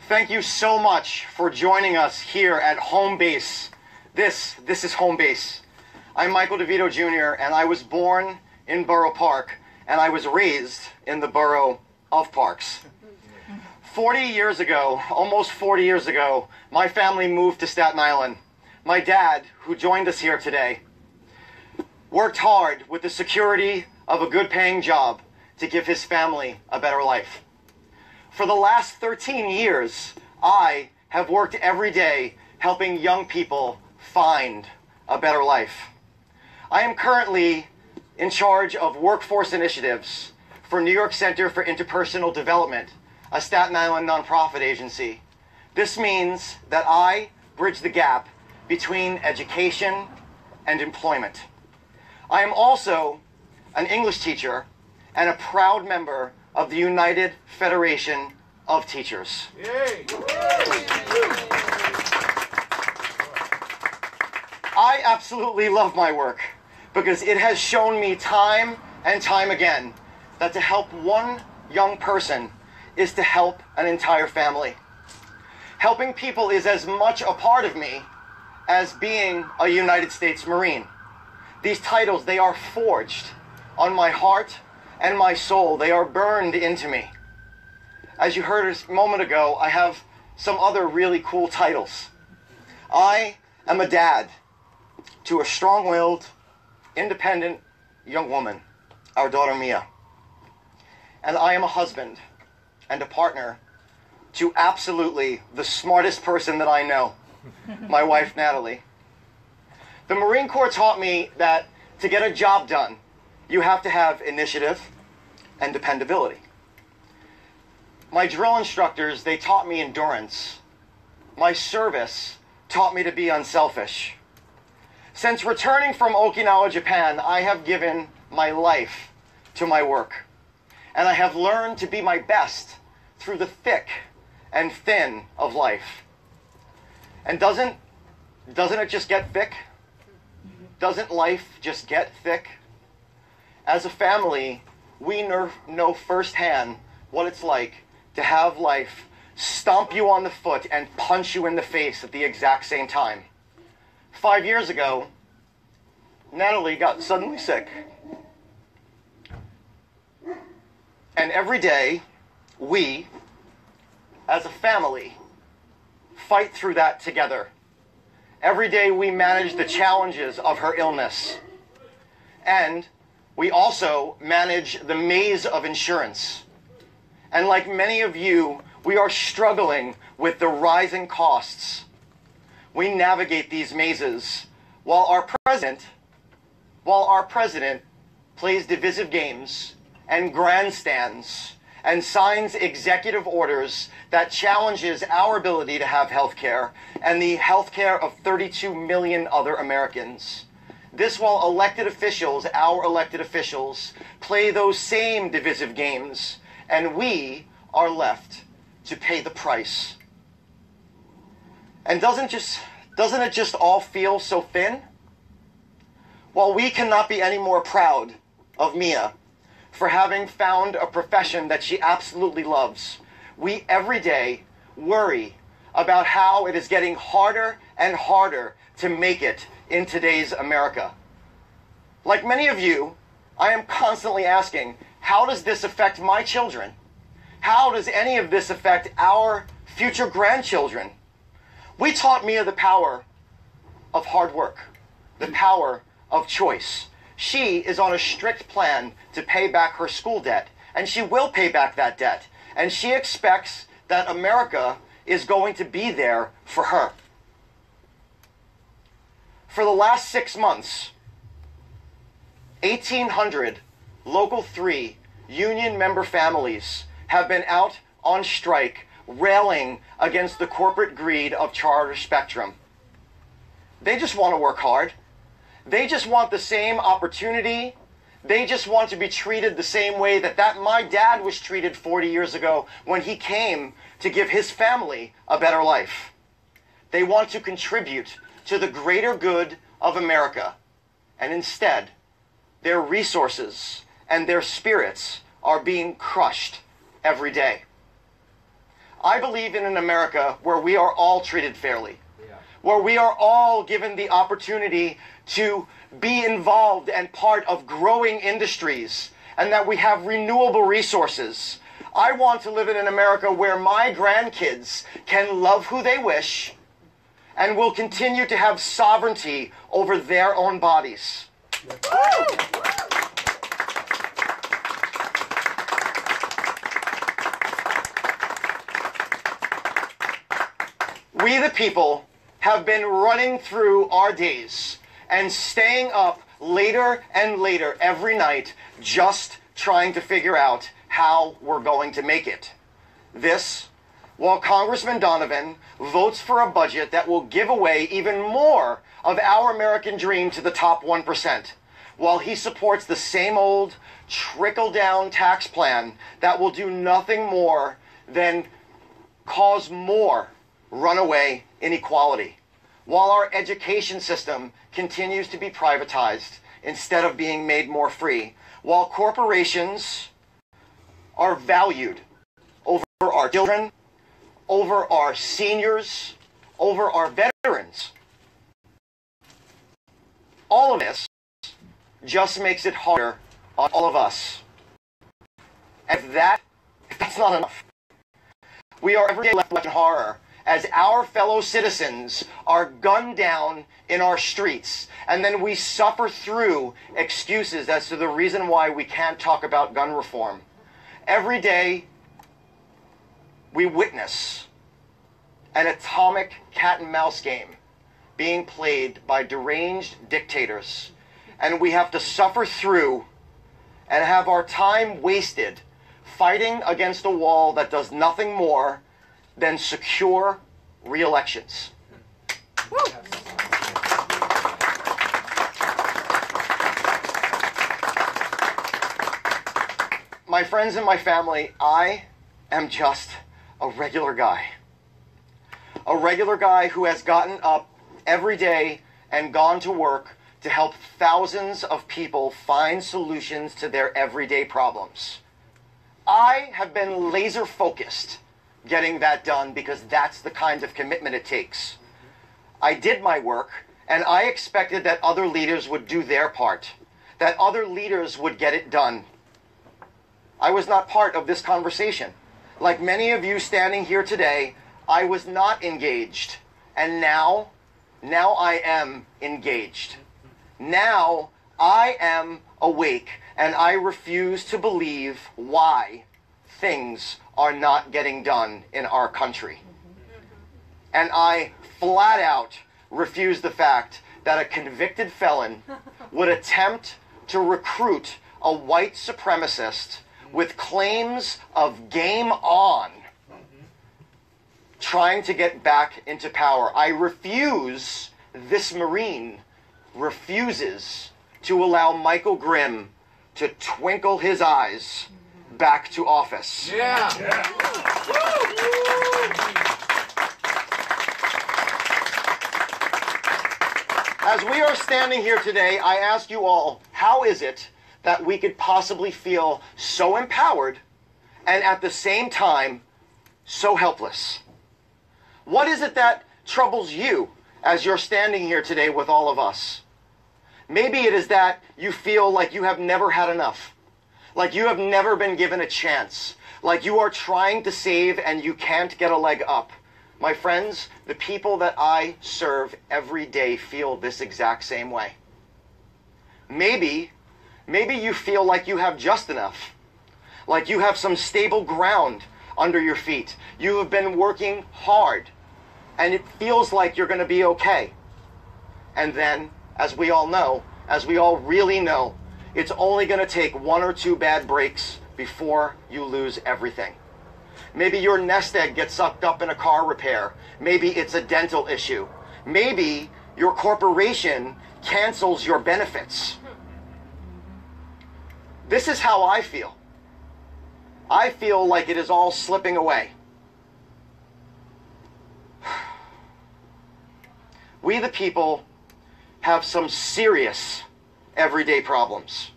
Thank you so much for joining us here at home base. This is home base. I'm Michael DeVito Jr. and I was born in Borough Park and I was raised in the borough of Parks. 40 years ago, almost 40 years ago, my family moved to Staten Island. My dad, who joined us here today, worked hard with the security of a good paying job to give his family a better life. For the last 13 years, I have worked every day helping young people find a better life. I am currently in charge of workforce initiatives for New York Center for Interpersonal Development, a Staten Island nonprofit agency. This means that I bridge the gap between education and employment. I am also an English teacher and a proud member of the United Federation of Teachers. Yay. I absolutely love my work because it has shown me time and time again that to help one young person is to help an entire family. Helping people is as much a part of me as being a United States Marine. These titles, they are forged on my heart and my soul. They are burned into me. As you heard a moment ago, I have some other really cool titles. I am a dad to a strong-willed, independent young woman, our daughter Mia. And I am a husband and a partner to absolutely the smartest person that I know, my wife Natalie. The Marine Corps taught me that to get a job done, you have to have initiative and dependability. My drill instructors, they taught me endurance. My service taught me to be unselfish. Since returning from Okinawa, Japan, I have given my life to my work. And I have learned to be my best through the thick and thin of life. And doesn't it just get thick? Doesn't life just get thick? As a family, we know firsthand what it's like to have life stomp you on the foot and punch you in the face at the exact same time. 5 years ago, Natalie got suddenly sick. And every day, we, as a family, fight through that together. Every day we manage the challenges of her illness. And we also manage the maze of insurance. And like many of you, we are struggling with the rising costs. We navigate these mazes while our president plays divisive games and grandstands and signs executive orders that challenges our ability to have health care and the health care of 32 million other Americans. This while elected officials, our elected officials, play those same divisive games, and we are left to pay the price. And doesn't it just all feel so thin? While we cannot be any more proud of Mia for having found a profession that she absolutely loves, we every day worry about how it is getting harder and harder to make it in today's America. Like many of you, I am constantly asking, how does this affect my children? How does any of this affect our future grandchildren? We taught Mia the power of hard work, the power of choice. She is on a strict plan to pay back her school debt, and she will pay back that debt. And she expects that America is going to be there for her. For the last 6 months, 1,800 Local 3 union member families have been out on strike railing against the corporate greed of Charter Spectrum. They just want to work hard. They just want the same opportunity. They just want to be treated the same way that my dad was treated 40 years ago when he came to give his family a better life. They want to contribute to the greater good of America. And instead, their resources and their spirits are being crushed every day. I believe in an America where we are all treated fairly, where we are all given the opportunity to be involved and part of growing industries, and that we have renewable resources. I want to live in an America where my grandkids can love who they wish and will continue to have sovereignty over their own bodies. We the people have been running through our days and staying up later and later every night just trying to figure out how we're going to make it. This, while Congressman Donovan votes for a budget that will give away even more of our American dream to the top 1%, while he supports the same old trickle-down tax plan that will do nothing more than cause more runaway inequality, while our education system continues to be privatized instead of being made more free, while corporations are valued over our children, over our seniors, over our veterans. All of this just makes it harder on all of us. And if that's not enough, we are every day left in horror as our fellow citizens are gunned down in our streets, and then we suffer through excuses as to the reason why we can't talk about gun reform. Every day, we witness an atomic cat-and-mouse game being played by deranged dictators, and we have to suffer through and have our time wasted fighting against a wall that does nothing more than secure re-elections. My friends and my family, I am just a regular guy. A regular guy who has gotten up every day and gone to work to help thousands of people find solutions to their everyday problems. I have been laser focused getting that done because that's the kind of commitment it takes. I did my work, and I expected that other leaders would do their part, that other leaders would get it done. I was not part of this conversation. Like many of you standing here today, I was not engaged, and now I am engaged. Now I am awake, and I refuse to believe why things are not getting done in our country. And I flat out refuse the fact that a convicted felon would attempt to recruit a white supremacist with claims of game on, trying to get back into power. I refuse, this Marine refuses to allow Michael Grimm to twinkle his eyes back to office. Yeah. As we are standing here today, I ask you all, how is it that we could possibly feel so empowered and at the same time so helpless? What is it that troubles you as you're standing here today with all of us? Maybe it is that you feel like you have never had enough, like you have never been given a chance, like you are trying to save and you can't get a leg up. My friends, the people that I serve every day feel this exact same way. Maybe you feel like you have just enough, like you have some stable ground under your feet. You have been working hard, and it feels like you're going to be okay. And then, as we all know, as we all really know, it's only going to take one or two bad breaks before you lose everything. Maybe your nest egg gets sucked up in a car repair. Maybe it's a dental issue. Maybe your corporation cancels your benefits. This is how I feel. I feel like it is all slipping away. We the people have some serious everyday problems.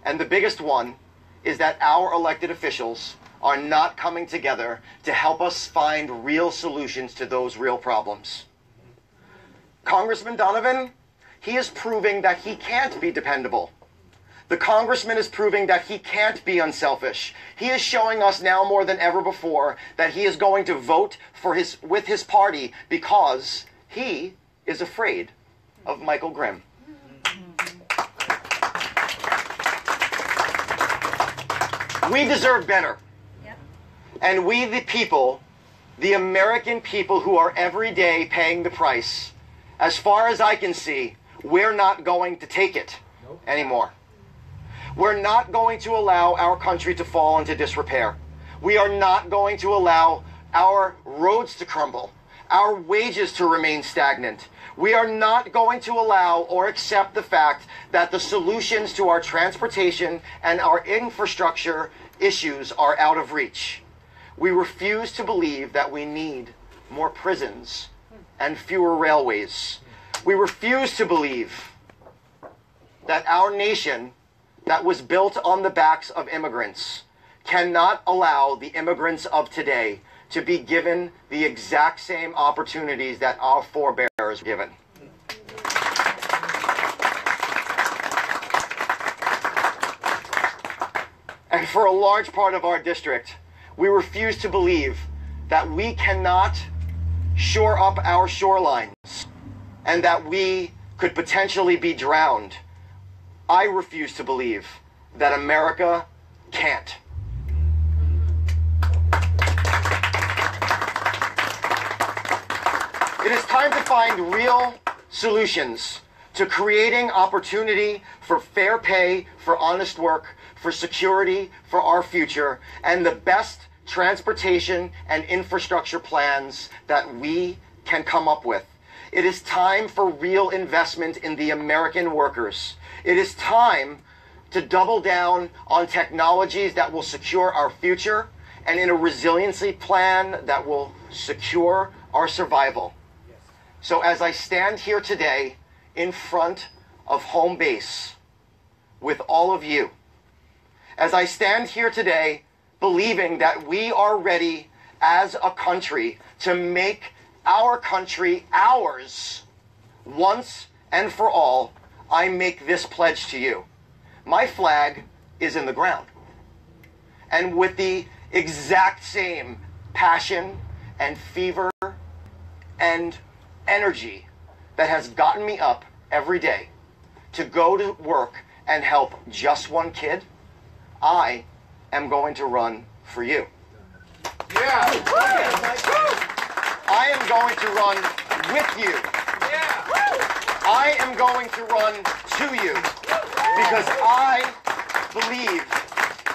And the biggest one is that our elected officials are not coming together to help us find real solutions to those real problems. Congressman Donovan, he is proving that he can't be dependable. The congressman is proving that he can't be unselfish. He is showing us now more than ever before that he is going to vote with his party because he is afraid of Michael Grimm. We deserve better. Yep. And we, the people, the American people who are every day paying the price, as far as I can see, we're not going to take it anymore. We're not going to allow our country to fall into disrepair. We are not going to allow our roads to crumble, our wages to remain stagnant. We are not going to allow or accept the fact that the solutions to our transportation and our infrastructure issues are out of reach. We refuse to believe that we need more prisons and fewer railways. We refuse to believe that our nation that was built on the backs of immigrants cannot allow the immigrants of today to be given the exact same opportunities that our forebears were given. And for a large part of our district, we refuse to believe that we cannot shore up our shorelines and that we could potentially be drowned. I refuse to believe that America can't. It is time to find real solutions to creating opportunity for fair pay, for honest work, for security, for our future, and the best transportation and infrastructure plans that we can come up with. It is time for real investment in the American workers. It is time to double down on technologies that will secure our future and in a resiliency plan that will secure our survival. So as I stand here today in front of home base with all of you, as I stand here today believing that we are ready as a country to make our country ours once and for all, I make this pledge to you. My flag is in the ground. And with the exact same passion and fever and energy that has gotten me up every day to go to work and help just one kid, I am going to run for you. Yeah. I am going to run with you. I am going to run to you because I believe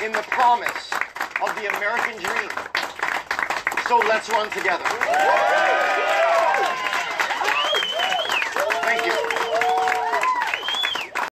in the promise of the American dream. So let's run together.